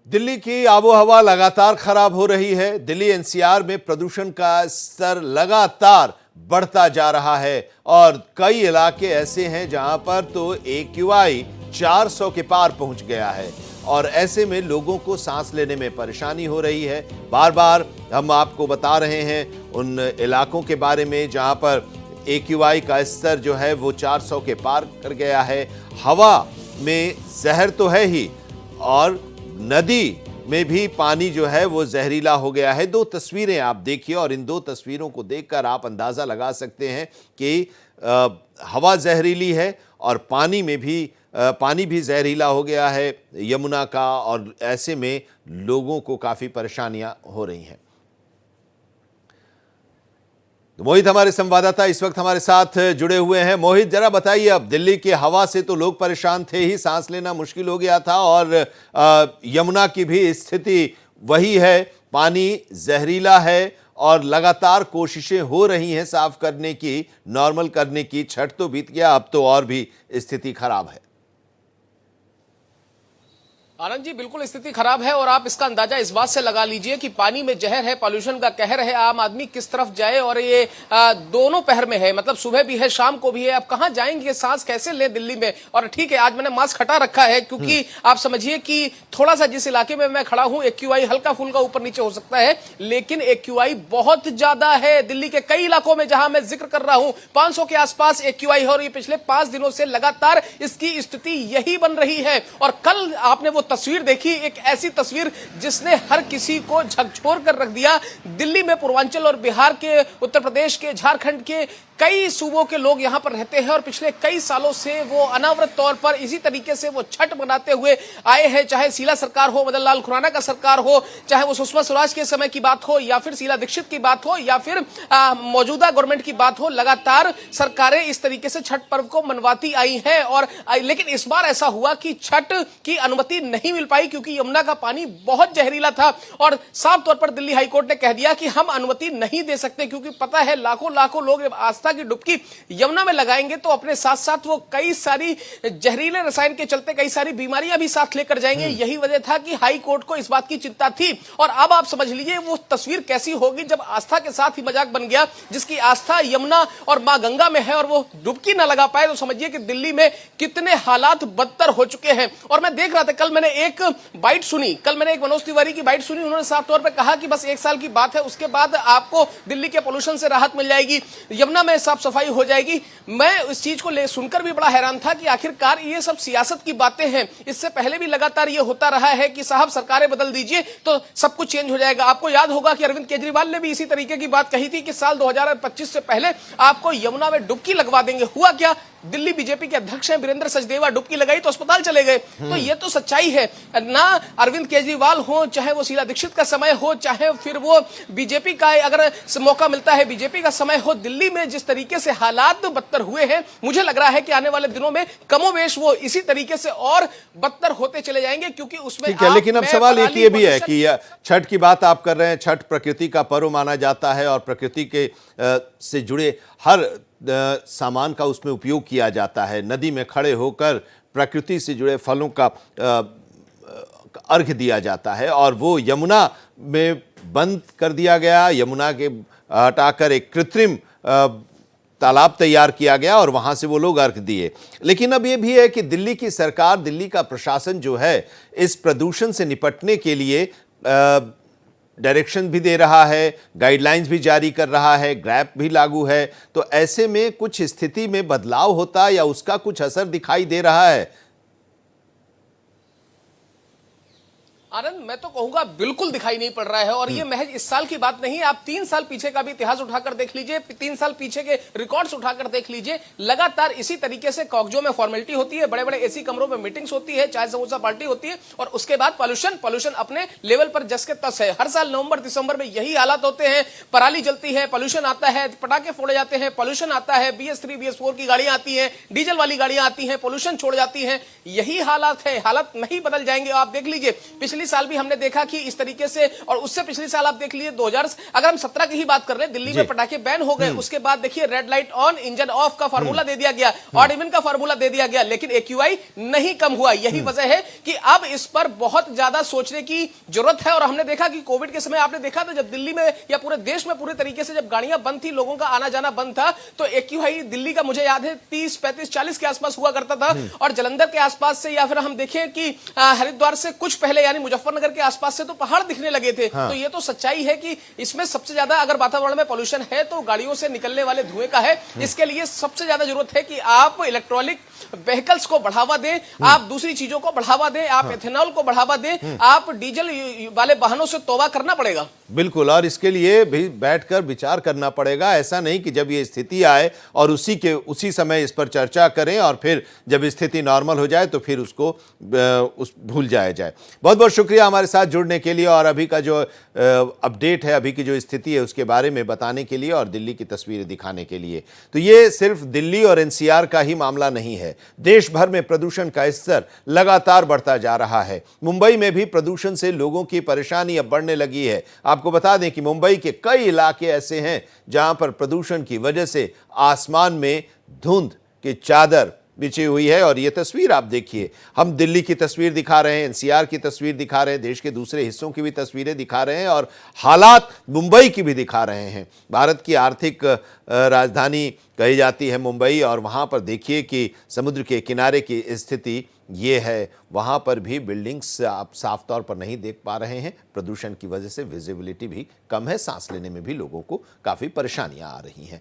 दिल्ली की आबोहवा लगातार खराब हो रही है। दिल्ली एनसीआर में प्रदूषण का स्तर लगातार बढ़ता जा रहा है और कई इलाके ऐसे हैं जहां पर तो AQI 400 के पार पहुंच गया है और ऐसे में लोगों को सांस लेने में परेशानी हो रही है। बार बार हम आपको बता रहे हैं उन इलाकों के बारे में जहां पर AQI का स्तर जो है वो 400 के पार कर गया है। हवा में जहर तो है ही और नदी में भी पानी जो है वो जहरीला हो गया है। दो तस्वीरें आप देखिए और इन दो तस्वीरों को देखकर आप अंदाजा लगा सकते हैं कि हवा जहरीली है और पानी भी जहरीला हो गया है यमुना का, और ऐसे में लोगों को काफी परेशानियां हो रही हैं। तो मोहित हमारे संवाददाता इस वक्त हमारे साथ जुड़े हुए हैं। मोहित, जरा बताइए, अब दिल्ली की हवा से तो लोग परेशान थे ही, सांस लेना मुश्किल हो गया था और यमुना की भी स्थिति वही है, पानी जहरीला है और लगातार कोशिशें हो रही हैं साफ करने की, नॉर्मल करने की। छठ तो बीत गया, अब तो और भी स्थिति खराब है। आनंद जी, बिल्कुल स्थिति खराब है और आप इसका अंदाजा इस बात से लगा लीजिए कि पानी में जहर है, पॉल्यूशन का कहर है, आम आदमी किस तरफ जाए। और ये दोनों पहर में है, मतलब सुबह भी है, शाम को भी है। अब कहां जाएंगे, सांस कैसे ले दिल्ली में। और ठीक है, आज मैंने मास्क हटा रखा है क्योंकि आप समझिए कि थोड़ा सा जिस इलाके में मैं खड़ा हूं AQI हल्का फुल्का ऊपर नीचे हो सकता है, लेकिन AQI बहुत ज्यादा है। दिल्ली के कई इलाकों में जहां मैं जिक्र कर रहा हूं 500 के आसपास AQI है और ये पिछले 5 दिनों से लगातार इसकी स्थिति यही बन रही है। और कल आपने वो तस्वीर देखी, एक ऐसी तस्वीर जिसने हर किसी को झकझोर कर रख दिया। दिल्ली में पूर्वांचल और बिहार के, उत्तर प्रदेश के, झारखंड के कई सूबों के लोग यहां पर रहते हैं और पिछले कई सालों से वो अनावृत तौर पर इसी तरीके से वो छठ मनाते हुए आए हैं। चाहे शीला सरकार हो, मदन लाल खुराना का सरकार हो, चाहे वो सुषमा स्वराज के समय की बात हो या फिर शीला दीक्षित की बात हो या फिर मौजूदा गवर्नमेंट की बात हो, लगातार सरकारें इस तरीके से छठ पर्व को मनवाती आई हैं। और लेकिन इस बार ऐसा हुआ कि छठ की अनुमति नहीं मिल पाई क्योंकि यमुना का पानी बहुत जहरीला था और साफ तौर पर दिल्ली हाईकोर्ट ने कह दिया कि हम अनुमति नहीं दे सकते, क्योंकि पता है लाखों लाखों लोग आस्था की डुबकी यमुना में लगाएंगे तो अपने साथ साथ वो कई सारी जहरीले रसायन के चलते कई सारी बीमारियां भी साथ लेकर जाएंगे। यही वजह था कि हाई कोर्ट को इस बात की चिंता थी। और अब आप समझ लीजिए वो तस्वीर कैसी होगी जब आस्था के साथ ही मजाक बन गया। जिसकी आस्था यमुना और मां गंगा में है और वो डुबकी ना लगा पाए तो समझिए कि दिल्ली में कितने हालात बदतर हो चुके हैं। और मैं देख रहा था, कल मैंने एक बाइट सुनी, कल मैंने एक मनोज तिवारी की बाइट सुनी। उन्होंने साफ तौर पर कहा कि बस 1 साल की बात है, उसके बाद आपको दिल्ली के पोल्यूशन से राहत मिल जाएगी, यमुना में साफ सफाई हो जाएगी। मैं इस चीज को सुनकर भी बड़ा हैरान था कि आखिरकार ये सब सियासत की बातें हैं। इससे पहले भी लगातार ये होता रहा है कि साहब सरकारें बदल दीजिए तो सब कुछ चेंज हो जाएगा। आपको याद होगा कि अरविंद केजरीवाल ने भी इसी तरीके की बात कही थी कि साल 2025 से पहले आपको यमुना में डुबकी लगवा देंगे। हुआ क्या, दिल्ली बीजेपी के अध्यक्ष हैं वीरेंद्र सचदेवा, डुबकी लगाई तो अस्पताल चले गए। तो ये तो सच्चाई है ना। अरविंद केजरीवाल हो, चाहे वो शीला दीक्षित का समय हो, चाहे फिर वो बीजेपी का अगर मौका मिलता है बीजेपी का समय हो, दिल्ली में जिस तरीके से हालात बदतर हुए हैं, मुझे लग रहा है कि आने वाले दिनों में कमोवेश वो इसी तरीके से और बदतर होते चले जाएंगे। क्योंकि उसमें ठीक है, लेकिन अब सवाल एक ये भी है कि छठ की बात आप कर रहे हैं, छठ प्रकृति का पर्व माना जाता है और प्रकृति के से जुड़े हर सामान का उसमें उपयोग किया जाता है। नदी में खड़े होकर प्रकृति से जुड़े फलों का अर्घ्य दिया जाता है और वो यमुना में बंद कर दिया गया। यमुना के हटाकर एक कृत्रिम तालाब तैयार किया गया और वहां से वो लोग अर्घ दिए। लेकिन अब ये भी है कि दिल्ली की सरकार, दिल्ली का प्रशासन जो है इस प्रदूषण से निपटने के लिए डायरेक्शन भी दे रहा है, गाइडलाइंस भी जारी कर रहा है, ग्रैप भी लागू है। तो ऐसे में कुछ स्थिति में बदलाव होता या उसका कुछ असर दिखाई दे रहा है? आनंद, मैं तो कहूंगा बिल्कुल दिखाई नहीं पड़ रहा है। और ये महज इस साल की बात नहीं है, आप 3 साल पीछे का भी इतिहास उठाकर देख लीजिए, 3 साल पीछे के रिकॉर्ड्स उठाकर देख लीजिए। लगातार इसी तरीके से कॉकजो में फॉर्मेलिटी होती है, बड़े बड़े एसी कमरों में मीटिंग्स होती है, चाय समोसा पार्टी होती है और उसके बाद पॉल्यूशन अपने लेवल पर जस के तस है। हर साल नवंबर दिसंबर में यही हालात होते हैं। पराली जलती है, पॉल्यूशन आता है, पटाखे फोड़े जाते हैं, पॉल्यूशन आता है, BS3 BS4 की गाड़ियां आती हैं, डीजल वाली गाड़ियां आती हैं, पॉल्यूशन छोड़ जाती हैं। यही हालात है, हालात नहीं बदल जाएंगे। आप देख लीजिए पिछले पिछली साल भी हमने देखा कि इस तरीके से, और उससे पिछली साल आप देख लीजिए 2000, अगर हम 17 की ही बात कर रहे हैं, दिल्ली में पटाखे बैन हो गए, उसके बाद देखिए red light on engine of का फार्मूला दे दिया गया, ऑड इवन का फार्मूला दे दिया गया, लेकिन एक्यूआई नहीं कम हुआ। यही वजह है कि अब इस पर बहुत ज्यादा सोचने की जरूरत है। और हमने देखा कि कोविड के समय आपने देखा था, जब दिल्ली में या पूरे देश में पूरे तरीके से जब गाड़ियां बंद थी, लोगों का आना जाना बंद था, तो एक्यूआई दिल्ली का मुझे याद है 30, 35, 40 के आसपास हुआ करता था। और जलंधर के आसपास से, या फिर हम देखें कि हरिद्वार से कुछ पहले यानी मुजफ्फरनगर के आसपास से तो पहाड़ दिखने लगे थे। तो ये तो सच्चाई है कि इसमें सबसे ज्यादा अगर वातावरण में पॉल्यूशन है तो गाड़ियों से निकलने वाले धुएं का है। इसके लिए सबसे ज्यादा जरूरत है कि आप इलेक्ट्रॉनिक व्हीकल्स को बढ़ावा दें, आप दूसरी चीजों को बढ़ावा दें, आप एथेनॉल को बढ़ावा दें, आप डीजल वाले वाहनों से तौबा करना पड़ेगा। बिल्कुल, और इसके लिए भी बैठकर विचार करना पड़ेगा। ऐसा नहीं कि जब ये स्थिति आए और उसी समय इस पर चर्चा करें और फिर जब स्थिति नॉर्मल हो जाए तो फिर उसको भूल जाया जाए। बहुत बहुत शुक्रिया हमारे साथ जुड़ने के लिए और अभी का जो अपडेट है, अभी की जो स्थिति है उसके बारे में बताने के लिए और दिल्ली की तस्वीरें दिखाने के लिए। तो ये सिर्फ दिल्ली और एनसीआर का ही मामला नहीं है, देश भर में प्रदूषण का स्तर लगातार बढ़ता जा रहा है। मुंबई में भी प्रदूषण से लोगों की परेशानी अब बढ़ने लगी है। आपको बता दें कि मुंबई के कई इलाके ऐसे हैं जहां पर प्रदूषण की वजह से आसमान में धुंध की चादर बिछी हुई है। और यह तस्वीर आप देखिए, हम दिल्ली की तस्वीर दिखा रहे हैं, एनसीआर की तस्वीर दिखा रहे हैं, देश के दूसरे हिस्सों की भी तस्वीरें दिखा रहे हैं और हालात मुंबई की भी दिखा रहे हैं। भारत की आर्थिक राजधानी कही जाती है मुंबई, और वहां पर देखिए कि समुद्र के किनारे की स्थिति ये है। वहां पर भी बिल्डिंग्स आप साफ तौर पर नहीं देख पा रहे हैं, प्रदूषण की वजह से विजिबिलिटी भी कम है, सांस लेने में भी लोगों को काफी परेशानियां आ रही हैं।